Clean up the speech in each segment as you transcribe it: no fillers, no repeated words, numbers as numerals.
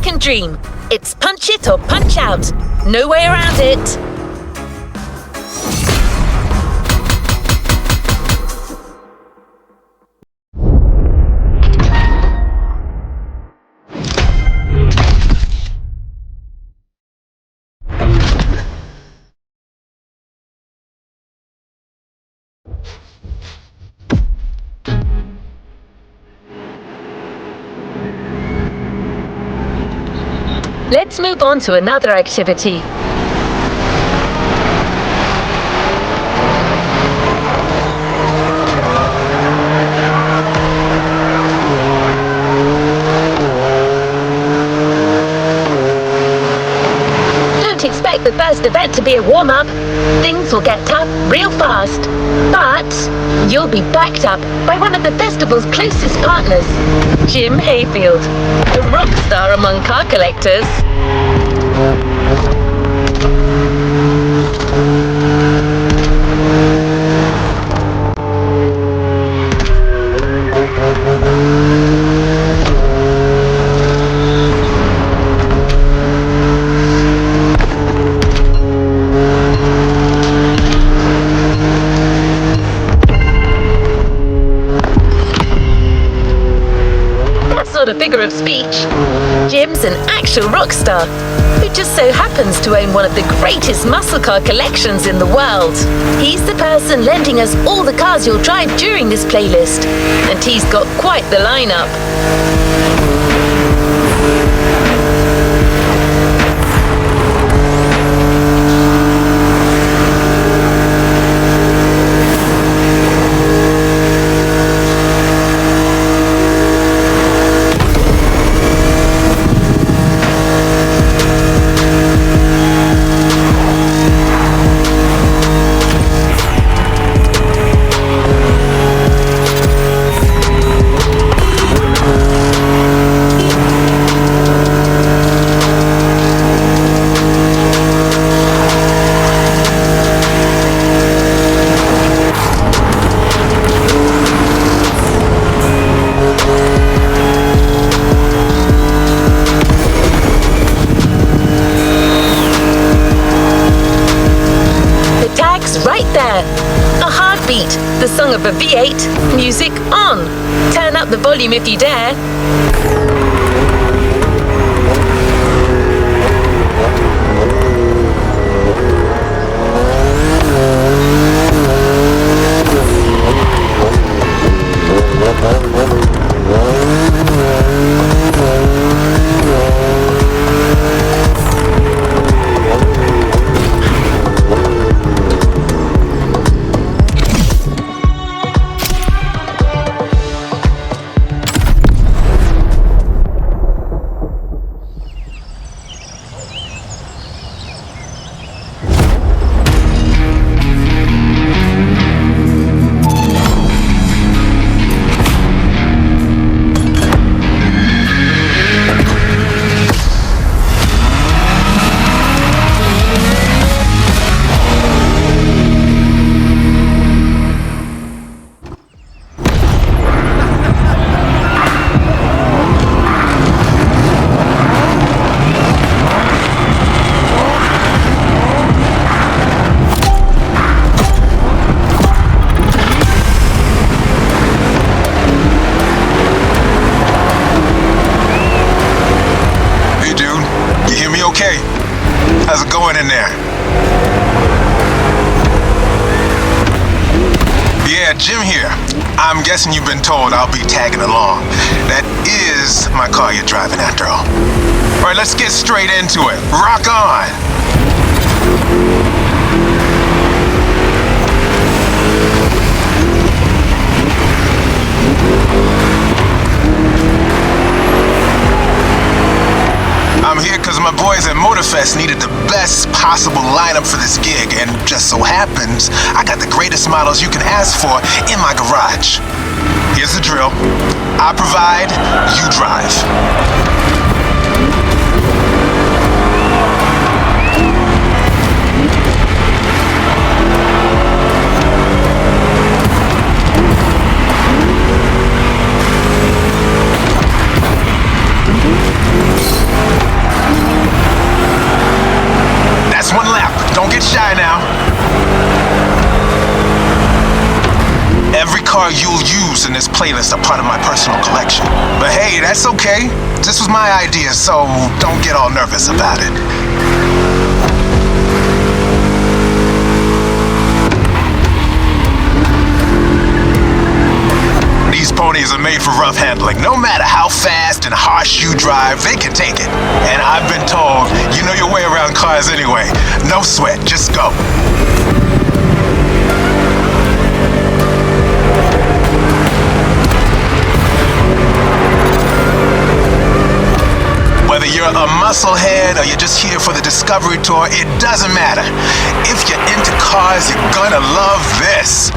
American dream. It's punch it or punch out. No way around it. Let's move on to another activity. Don't expect the first event to be a warm-up. Things will get tough real fast. But you'll be backed up by one of the festival's closest partners, Jim Hayfield, a rock star among car collectors. A figure of speech. Jim's an actual rock star who just so happens to own one of the greatest muscle car collections in the world. He's the person lending us all the cars you'll drive during this playlist, and he's got quite the lineup. Right there, a heartbeat, the song of a V8, music on. Turn up the volume if you dare. How's it going in there? Yeah, Jim here. I'm guessing you've been told I'll be tagging along. That is my car you're driving after all. All right, let's get straight into it. Rock on! I'm here because my boys at Motorfest needed the best possible lineup for this gig, and just so happens I got the greatest models you can ask for in my garage. Here's the drill. I provide, you drive. car you'll use in this playlist are part of my personal collection. But hey, that's okay. This was my idea, so don't get all nervous about it. These ponies are made for rough handling. No matter how fast and harsh you drive, they can take it. And I've been told, you know your way around cars anyway. No sweat, just go. Whether you're a musclehead or you're just here for the Discovery Tour, it doesn't matter. If you're into cars, you're gonna love this.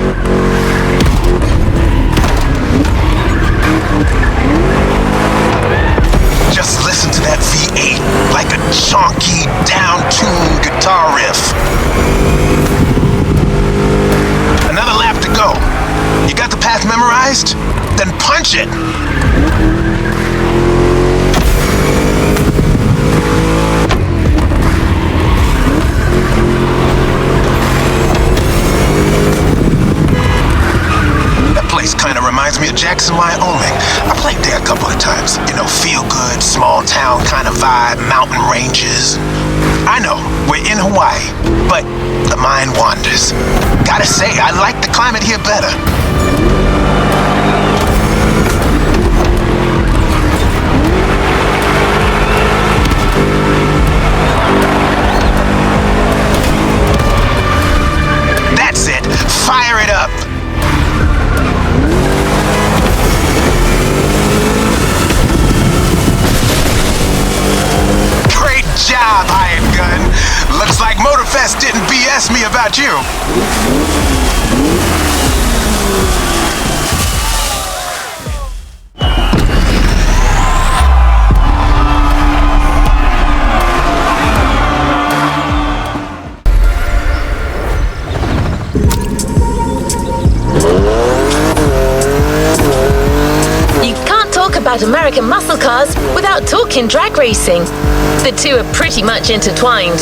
Just listen to that V8 like a chunky, down-tuned guitar riff. Another lap to go. You got the path memorized? Then punch it. Kind of reminds me of Jackson, Wyoming. I played there a couple of times. You know, feel good, small town kind of vibe, mountain ranges. I know, we're in Hawaii, but the mind wanders. Gotta say, I like the climate here better. That's it. Fire it up. Job, hired gun. Looks like Motorfest didn't BS me about you. You can't talk about American muscle cars without talking drag racing. The two are pretty much intertwined.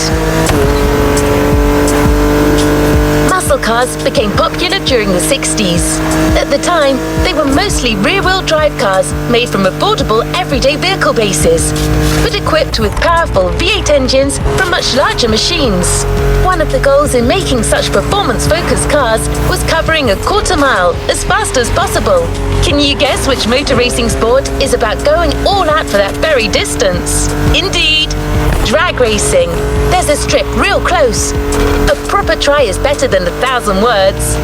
Muscle cars became popular during the 60s. At the time, they were mostly rear-wheel drive cars made from affordable everyday vehicle bases, but equipped with powerful V8 engines from much larger machines. One of the goals in making such performance-focused cars was covering a quarter mile as fast as possible. Can you guess which motor racing sport is about going all out for that very distance? Indeed, drag racing. There's a strip real close. A proper try is better than 1,000 words.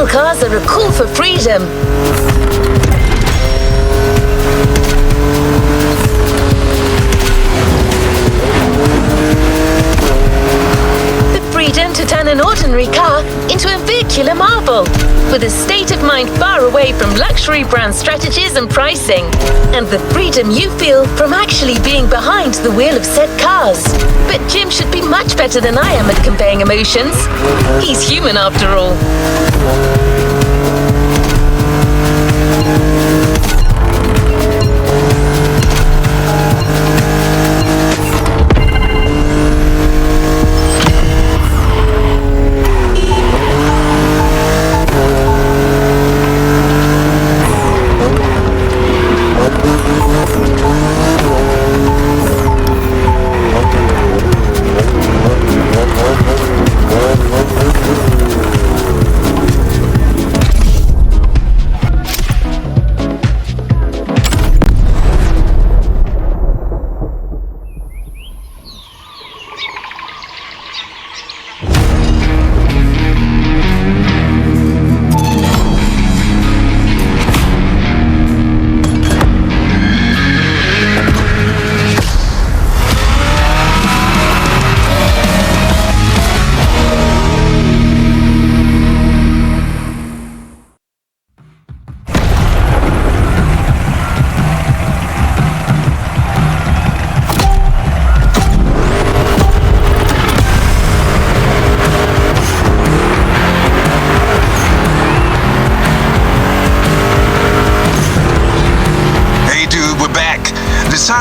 Cars are a call for freedom. The freedom to turn an ordinary car into a vehicular marvel. with a state of mind far away from luxury brand strategies and pricing, and the freedom you feel from actually being behind the wheel of said cars. But Jim should be much better than I am at conveying emotions. He's human after all.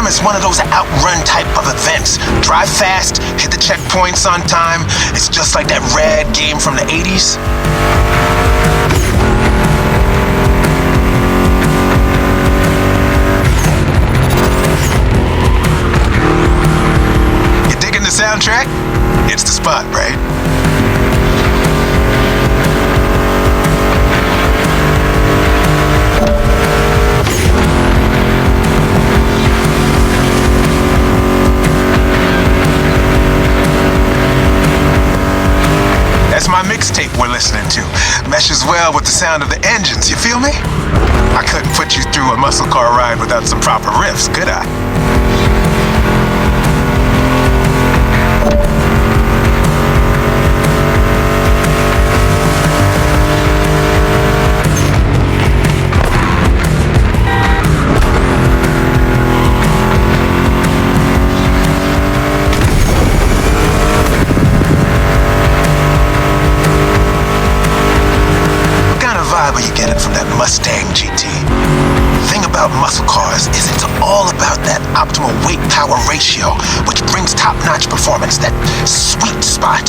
It's one of those outrun type of events. Drive fast, hit the checkpoints on time. It's just like that rad game from the 80s. You digging the soundtrack? It's the spot, right? That's my mixtape we're listening to. Meshes well with the sound of the engines, you feel me? I couldn't put you through a muscle car ride without some proper riffs, could I? Where you get it from that Mustang GT. The thing about muscle cars is it's all about that optimal weight-power ratio, which brings top-notch performance, that sweet spot.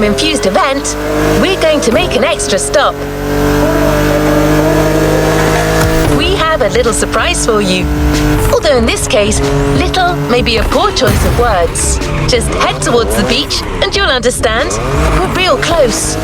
adrenaline-infused event, we're going to make an extra stop. We have a little surprise for you. Although in this case, little may be a poor choice of words. Just head towards the beach and you'll understand. We're real close.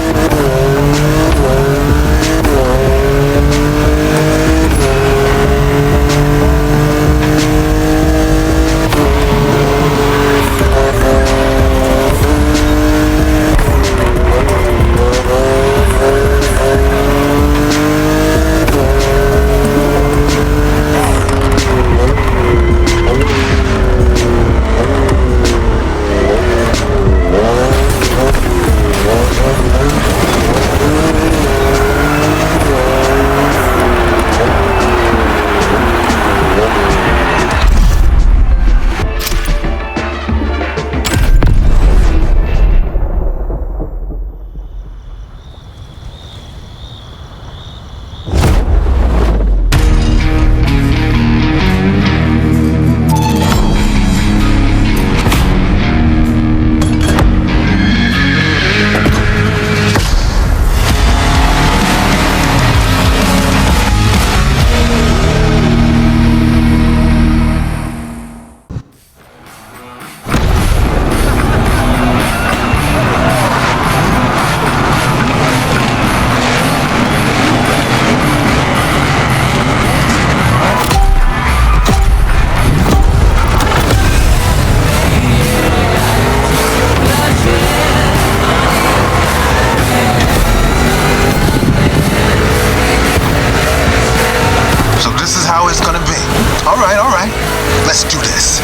Let's do this.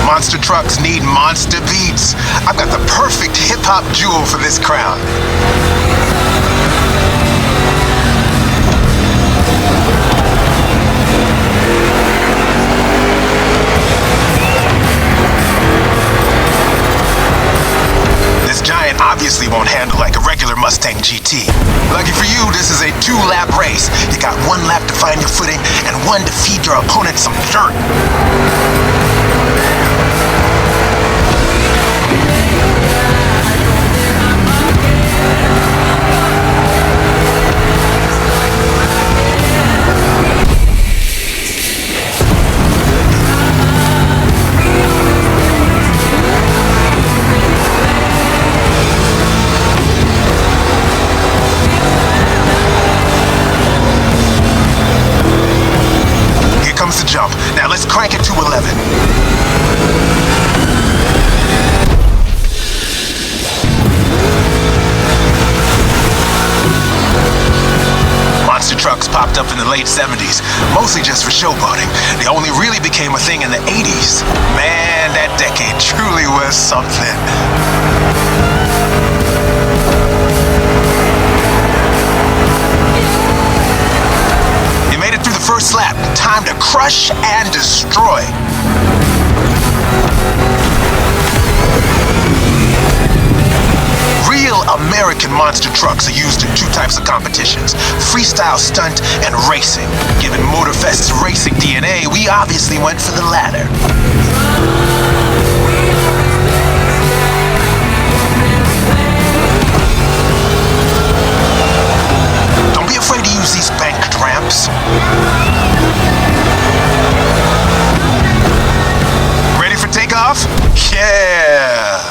Monster trucks need monster beats. I've got the perfect hip-hop jewel for this crown. This giant obviously won't handle like a regular Mustang GT. Lucky for you, this is a 2-lap race. You got 1 lap to find your footing and 1 to feed your opponent some dirt. Jump. Now let's crank it to 11. Monster trucks popped up in the late 70s, mostly just for showboating. They only really became a thing in the 80s. Man, that decade truly was something. First lap, time to crush and destroy. Real American monster trucks are used in 2 types of competitions, freestyle stunt and racing. Given Motorfest's racing DNA, we obviously went for the latter. Don't be afraid to use these banked ramps. Ready for takeoff? Yeah!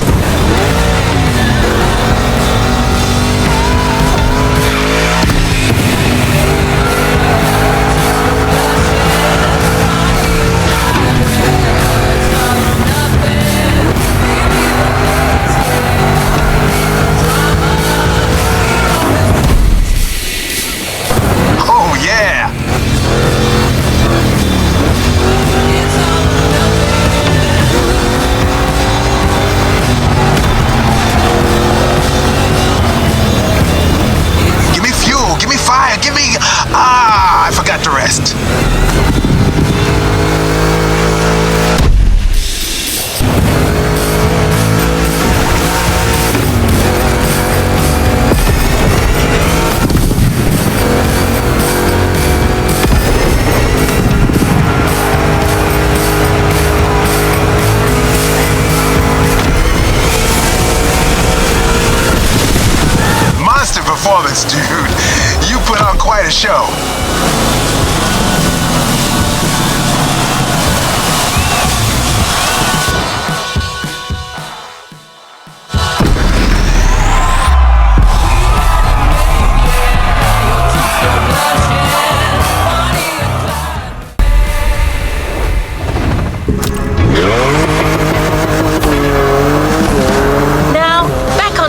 performance, dude. You put on quite a show.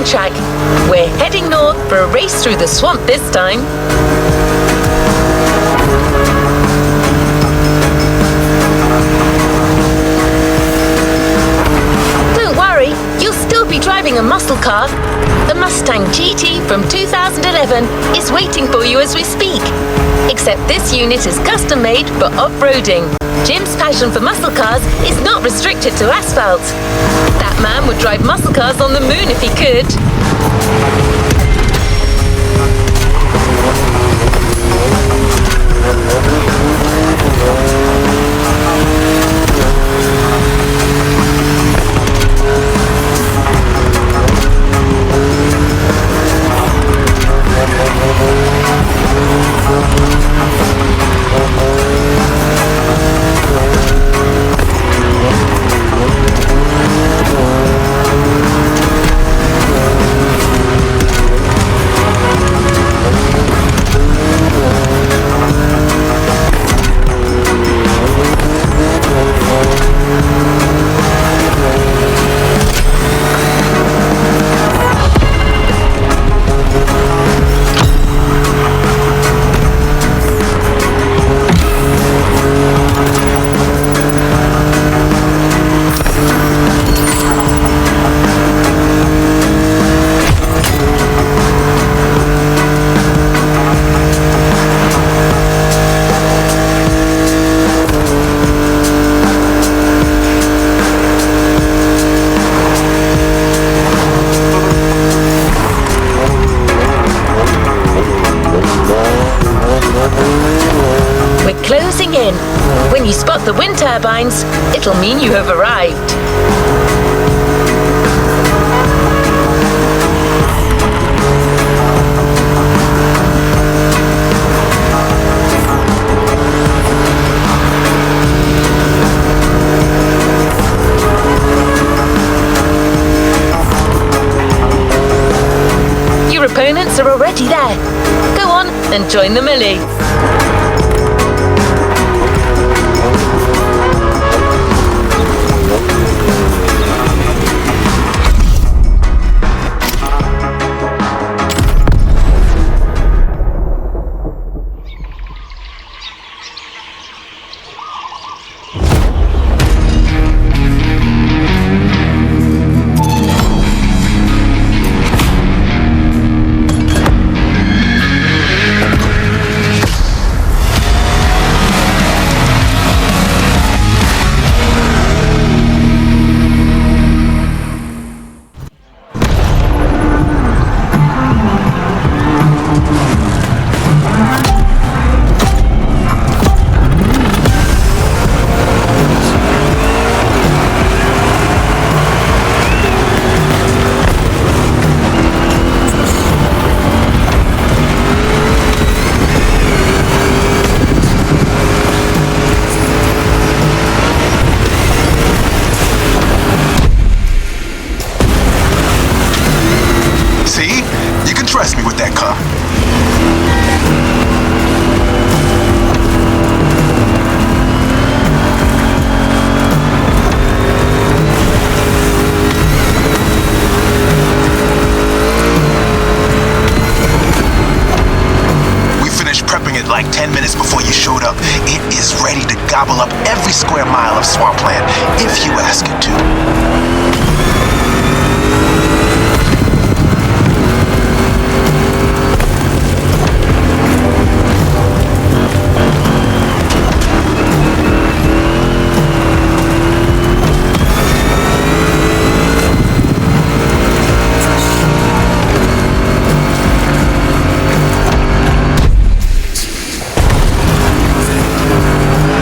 Track. We're heading north for a race through the swamp this time. Don't worry, you'll still be driving a muscle car. The Mustang GT from 2011 is waiting for you as we speak. Except this unit is custom made for off-roading. Jim's passion for muscle cars is not restricted to asphalt. That man would drive muscle cars on the moon if he could. When you spot the wind turbines, it'll mean you have arrived. Your opponents are already there. Go on and join the melee. Trust me with that car. We finished prepping it like 10 minutes before you showed up. It is ready to gobble up every square mile of swampland if you ask it to.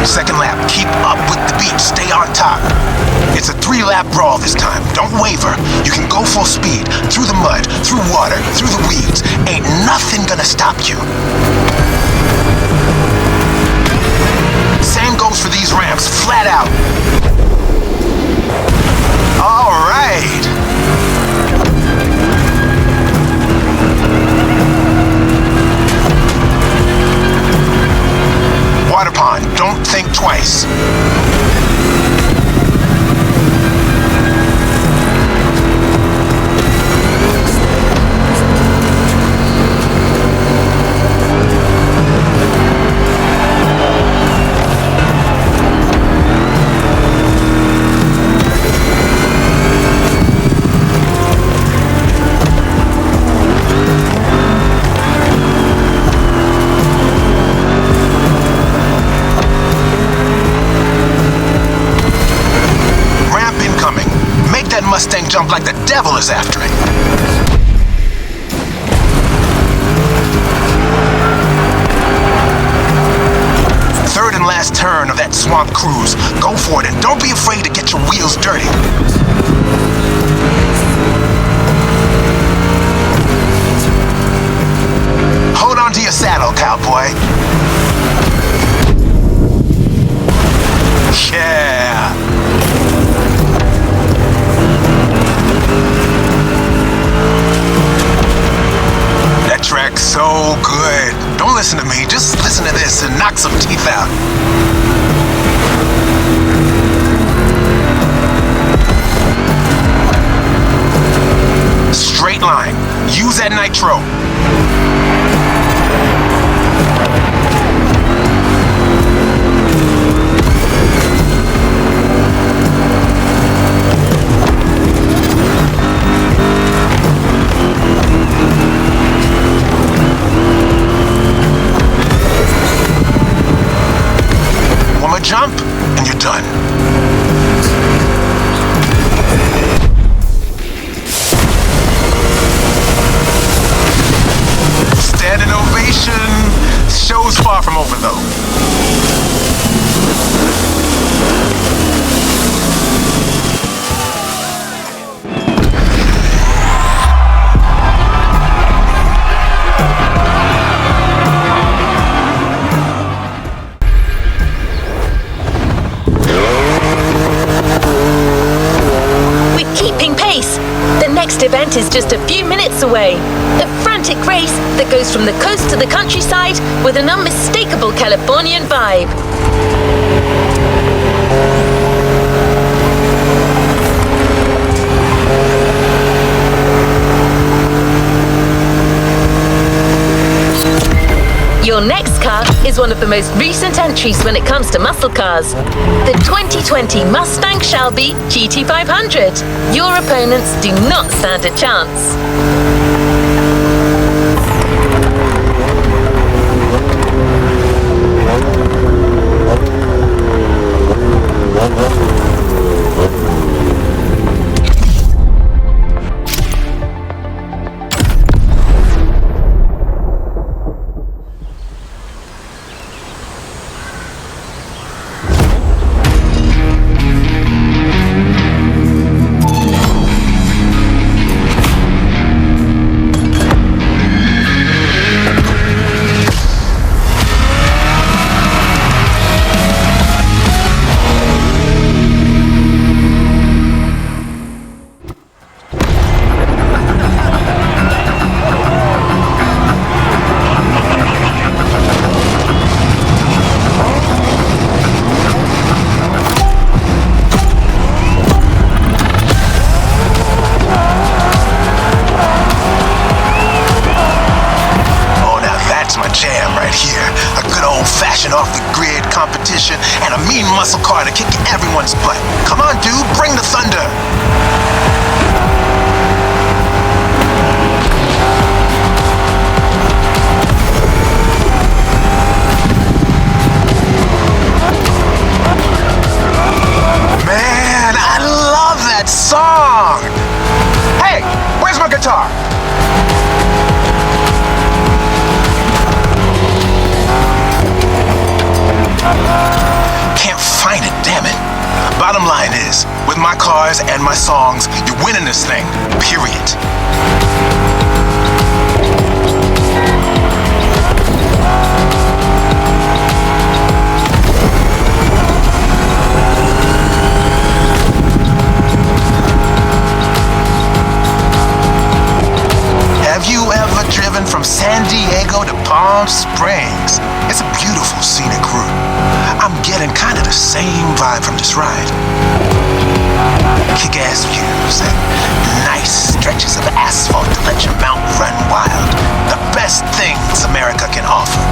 Second lap, keep up with the beat, stay on top. It's a 3-lap brawl this time. Don't waver. You can go full speed, through the mud, through water, through the weeds. Ain't nothing gonna stop you. Same goes for these ramps, flat out. All right. Water pond, don't think twice. Mustang jump like the devil is after it. Third and last turn of that swamp cruise. Go for it and don't be afraid to get your wheels dirty. Hold on to your saddle, cowboy. Yeah. That track's so good. Don't listen to me, just listen to this and knock some teeth out. Straight line. Use that nitro. Jump, and you're done. Standing ovation. Show's far from over, though. Event is just a few minutes away. A frantic race that goes from the coast to the countryside with an unmistakable Californian vibe. Your next car is one of the most recent entries when it comes to muscle cars. The 2020 Mustang Shelby GT500. Your opponents do not stand a chance. off-the-grid competition and a mean muscle car to kick everyone's butt. Come on, dude, bring the thunder. Man, I love that song! Hey, where's my guitar? Can't find it, damn it. Bottom line is, with my cars and my songs, you're winning this thing. Period. Have you ever driven from San Diego to Palm Springs? It's a beautiful scenic route. I'm getting kind of the same vibe from this ride. Kick-ass views and nice stretches of asphalt to let your mount run wild. The best things America can offer.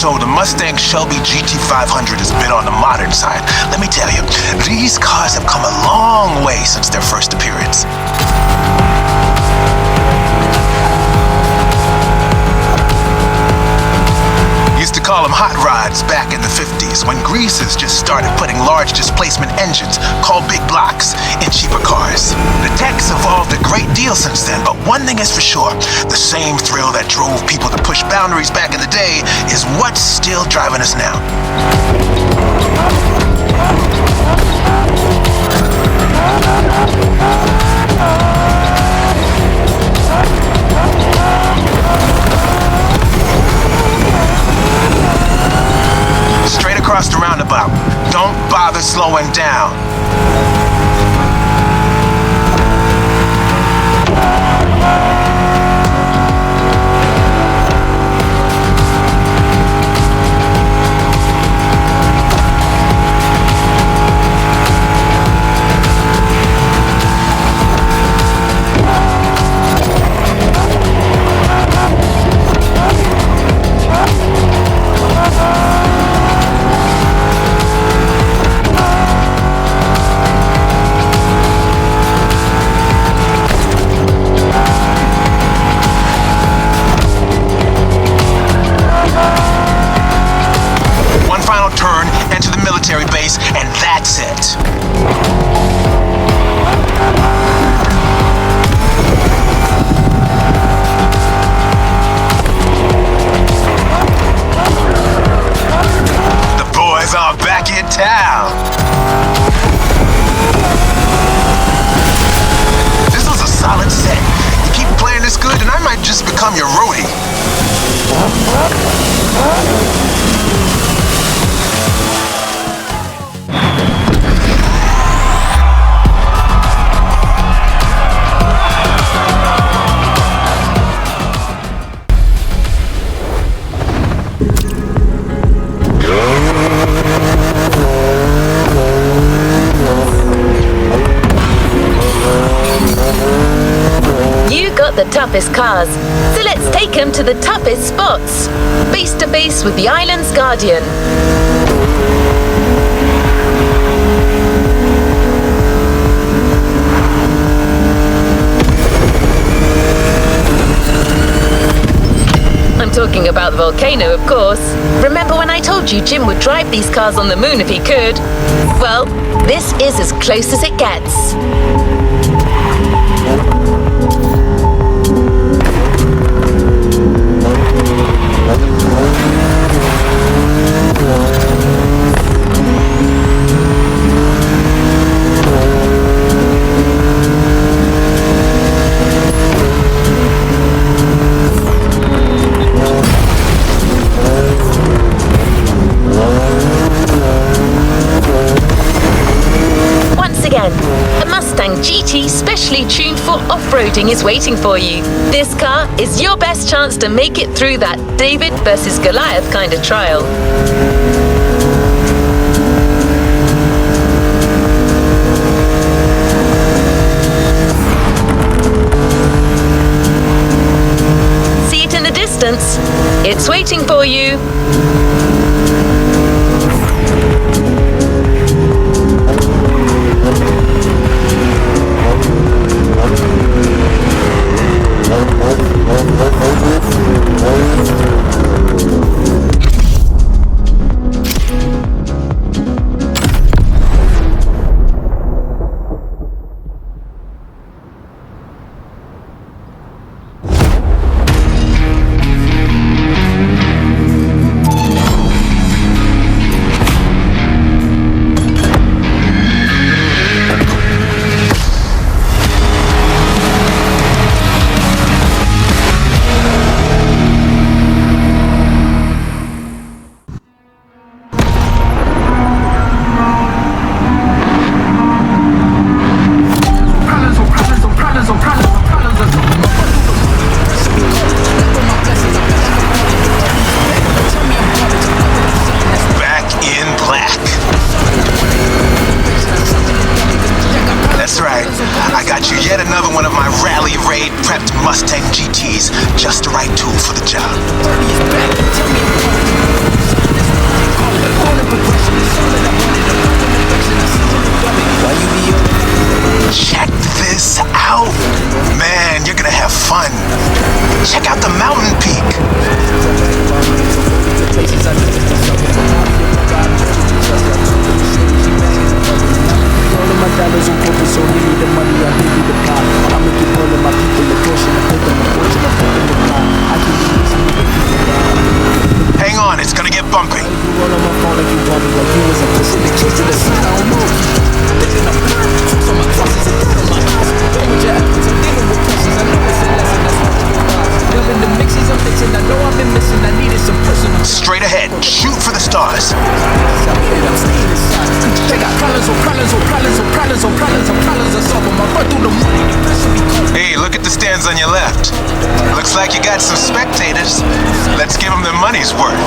So the Mustang Shelby GT500 is a bit on the modern side. Let me tell you, these cars have come a long way since their first appearance. Used to call them hot rods back in the 50s when greasers just started putting large displacement engines called big blocks in cheaper cars. The tech's evolved a great deal since then, but one thing is for sure, the same thrill that drove people to push boundaries back in the day is what's still driving us now. Straight across the roundabout. Don't bother slowing down. Base, and that's it. The boys are back in town. This was a solid set. You keep playing this good, and I might just become your roadie. The toughest cars, so let's take them to the toughest spots. Face to face with the island's guardian. I'm talking about the volcano, of course. Remember when I told you Jim would drive these cars on the moon if he could? Well, this is as close as it gets. Once again, a Mustang GT off-roading is waiting for you. This car is your best chance to make it through that David versus Goliath kind of trial. See it in the distance. It's waiting for you. Mustang GT's just the right tool for the job. Check this out. Man, you're gonna have fun. Check out the mountain peak. Hang on, it's gonna get bumpy. Straight ahead, shoot for the stars. Hey, look at the stands on your left. Looks like you got some spectators. Let's give them their money's worth.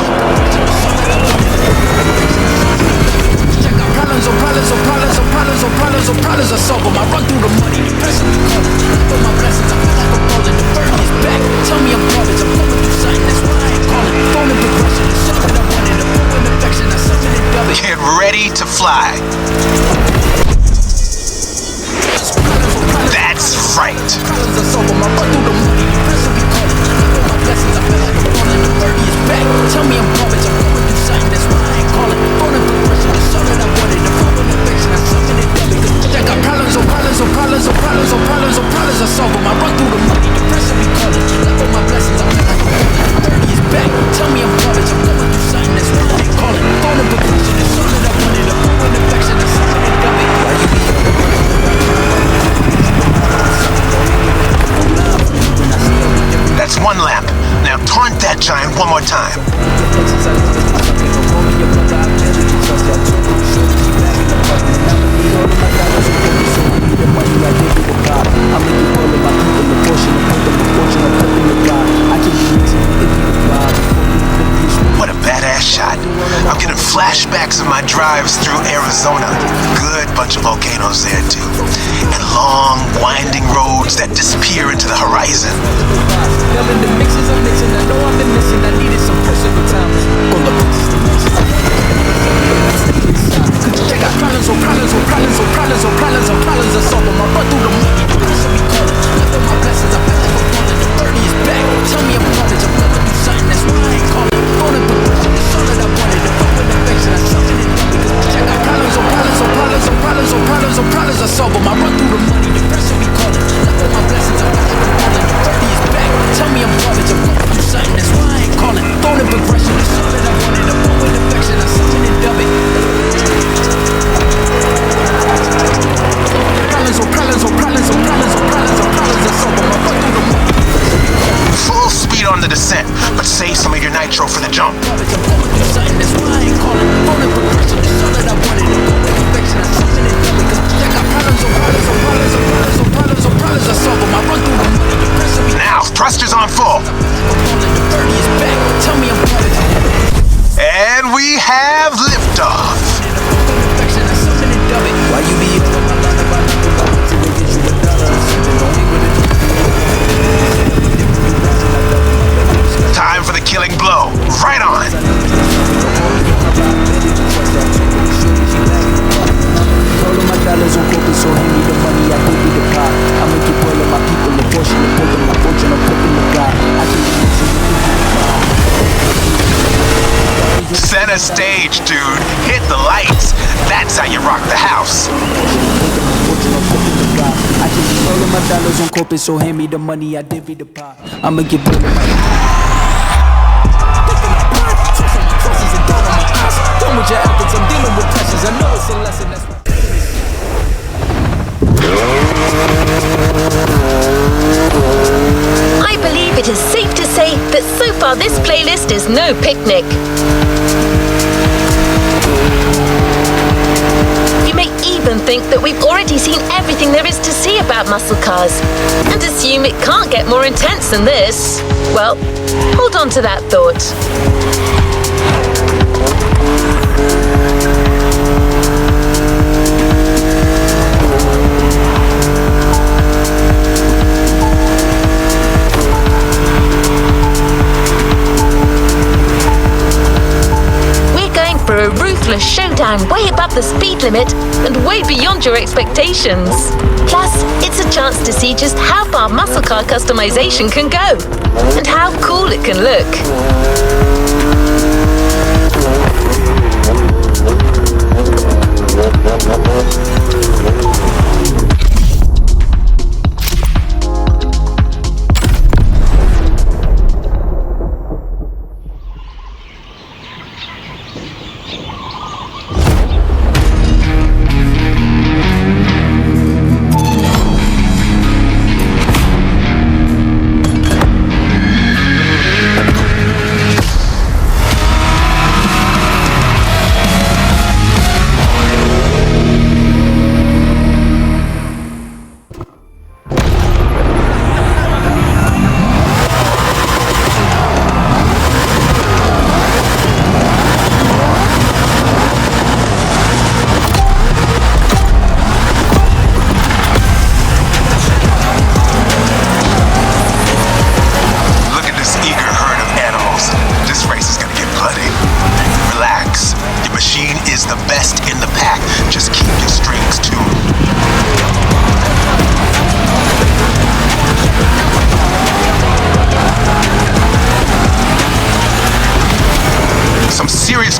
Get ready to fly. That's right. That's one lap. Now taunt that giant one more time. What a badass shot. I'm getting flashbacks of my drives through Arizona. Good bunch of volcanoes there too. And long, winding roads that disappear into the horizon. Full speed on the descent, but save some of your nitro for the jump. Now, thrusters on full. And we have liftoff. Time for the killing blow. Right on. Center stage, dude. Hit the lights. That's how you rock the house. So hand me the money, I divvy the pot. I'ma get paid. Done with your efforts, I'm dealing with pressures. I know it's a lesson that's I believe it is safe to say that so far this playlist is no picnic. You may even think that we've already seen everything there is to see about muscle cars and assume it can't get more intense than this. Well, hold on to that thought. For a ruthless showdown way above the speed limit and way beyond your expectations. Plus, it's a chance to see just how far muscle car customization can go and how cool it can look.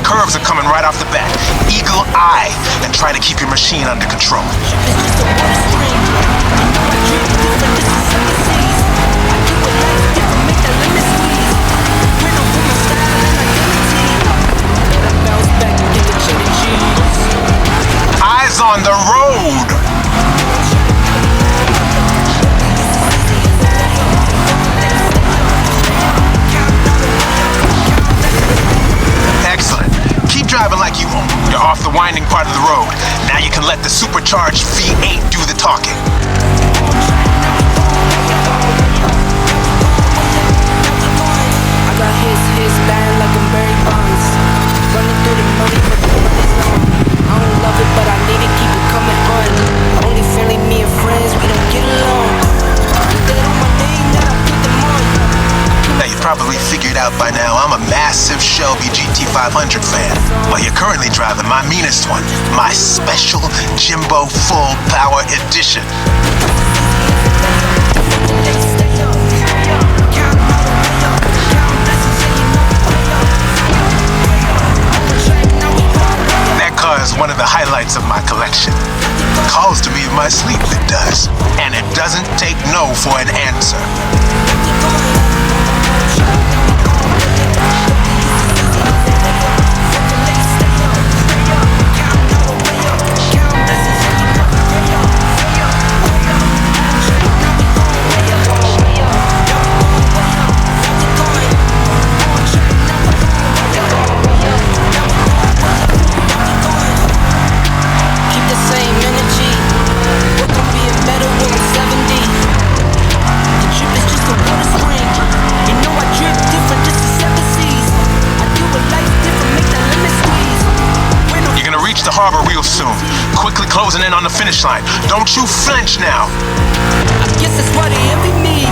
Curves are coming right off the bat. Eagle eye and try to keep your machine under control. Eyes on the road. Driving like you won't. You're off the winding part of the road. Now you can let the supercharged V8 do the talking. I got his bang like I'm Barry Bonds. Running through the money, but the money's long. I don't love it, but I need it, keep it coming on. Only family, me and friends, we don't get along. Dead on my name, now I put them on. Now you probably figured out by now I'm a massive Shelby GT500 fan. Well, you're currently driving my meanest one, my special Jimbo Full Power Edition. That car is one of the highlights of my collection. Calls to me in my sleep, it does. And it doesn't take no for an answer. Keep the same energy. We're gonna be better when we're 70. harbor real soon. Quickly closing in on the finish line. Don't you flinch now. I guess that's why they envy me.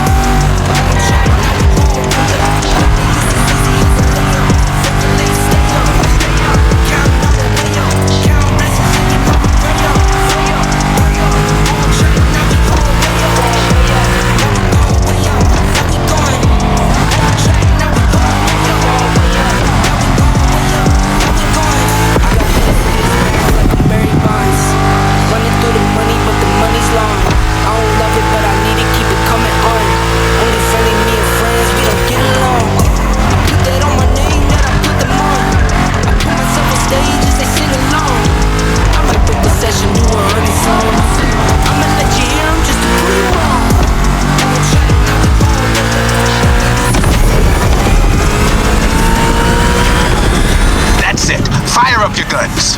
Fire up your guns.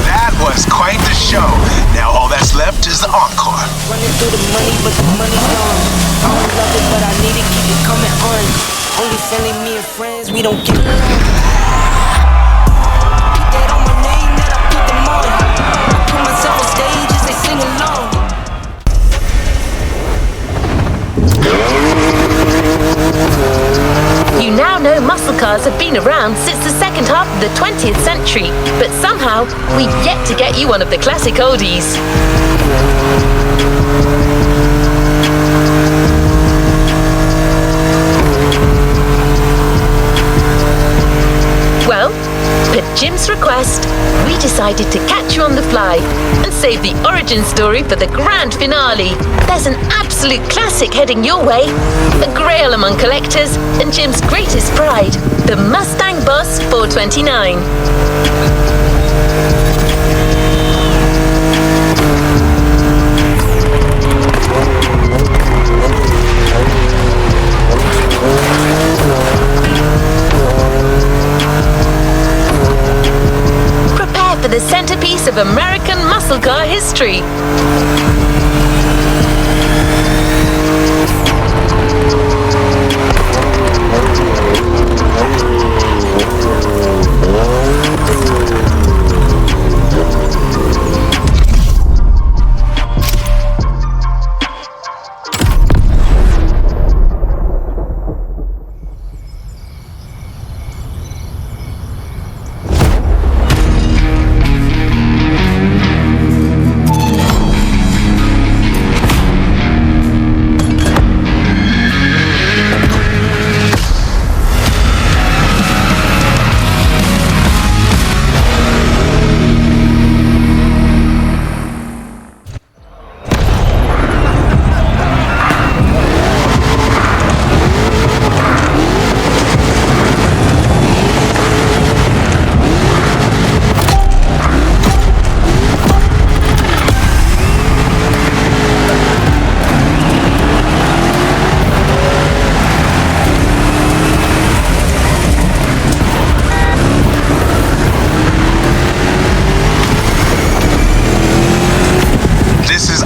That was quite the show. Now all that's left is the encore. Running through the money, but the money's gone. I don't love it, but I need it, keep it coming on. Only family, me and friends, we don't get along. Put that on my name, that I put them on. I put myself on stage as they sing along. You now know muscle cars have been around since the second half of the 20th century, but somehow we've yet to get you one of the classic oldies. Well, per Jim's request, we decided to catch you on the fly and save the origin story for the grand finale. There's an absolute classic heading your way, a grail among collectors and Jim's greatest pride, the Mustang Boss 429. For the centerpiece of American muscle car history.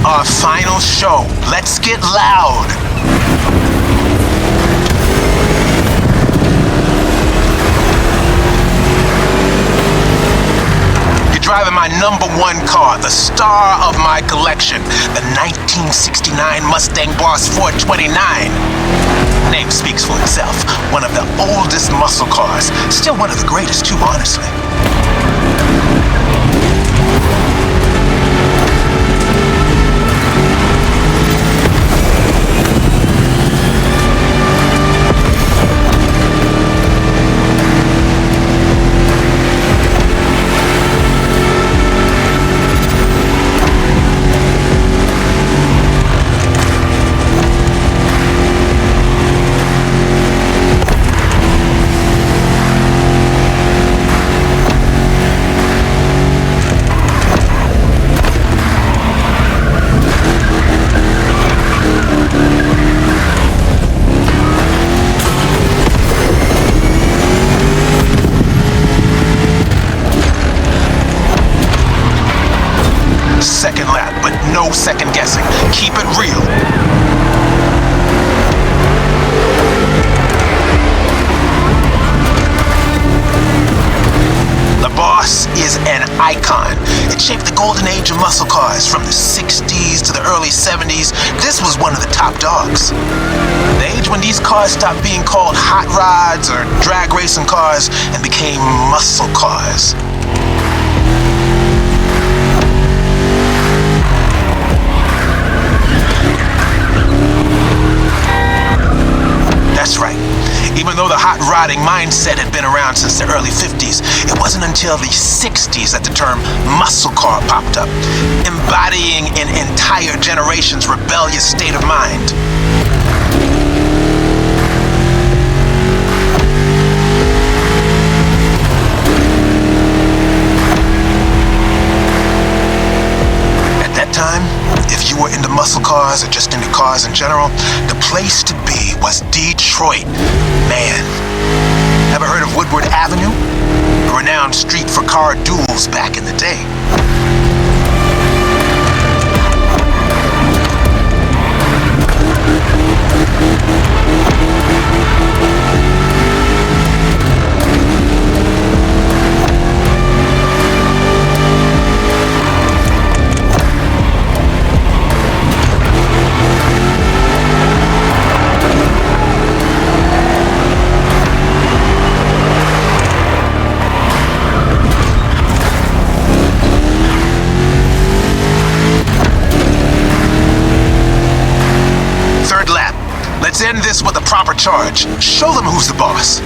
Our final show. Let's get loud. You're driving my #1 car, the star of my collection, the 1969 Mustang Boss 429. Name speaks for itself. One of the oldest muscle cars. Still one of the greatest too, honestly. no second guessing. Keep it real. The Boss is an icon. It shaped the golden age of muscle cars from the 60s to the early 70s. This was one of the top dogs. The age when these cars stopped being called hot rods or drag racing cars and became muscle cars. That's right. Even though the hot rodding mindset had been around since the early 50s, it wasn't until the 60s that the term muscle car popped up, embodying an entire generation's rebellious state of mind. At that time, if you were into muscle cars or just into cars in general, the place to be was Detroit. Man, ever heard of Woodward Avenue? A renowned street for car duels back in the day. Let's end this with a proper charge. Show them who's the boss.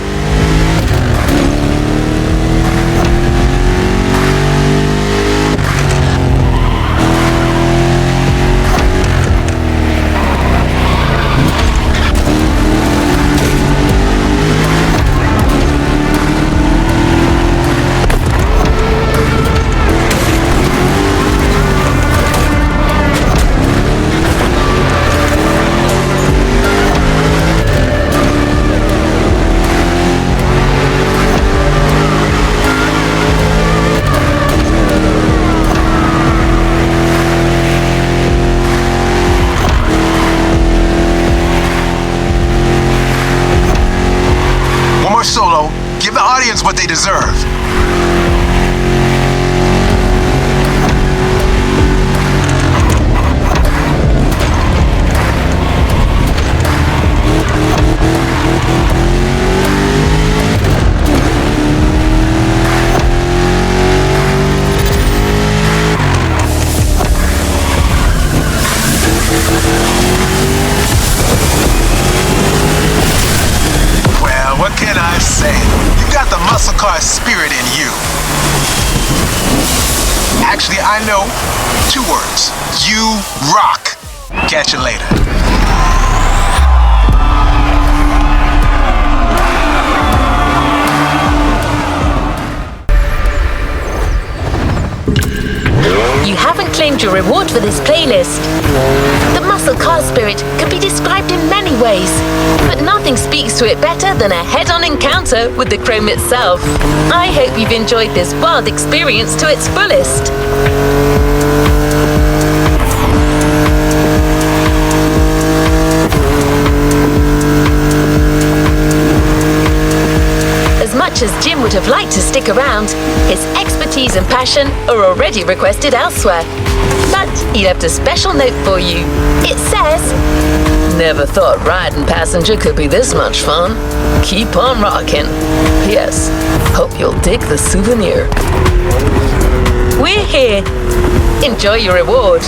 Solo, give the audience what they deserve. What can I say? You got the muscle car spirit in you. Actually, I know 2 words. You rock. Catch you later. You haven't claimed your reward for this playlist. The muscle car spirit can be described in many ways, but nothing speaks to it better than a head-on encounter with the chrome itself. I hope you've enjoyed this wild experience to its fullest. As much as Jim would have liked to stick around, his expertise and passion are already requested elsewhere. But he left a special note for you. It says, "Never thought riding passenger could be this much fun. Keep on rocking. P.S. Hope you'll dig the souvenir." We're here. Enjoy your reward.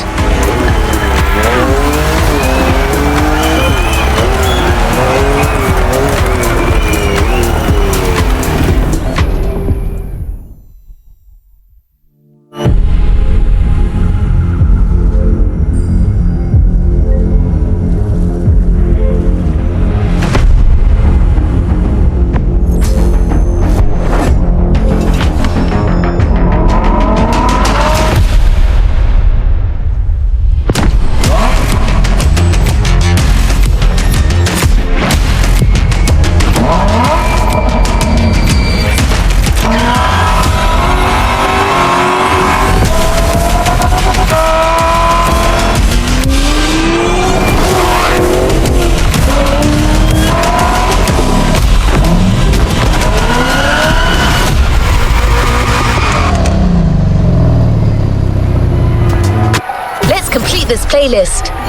playlist.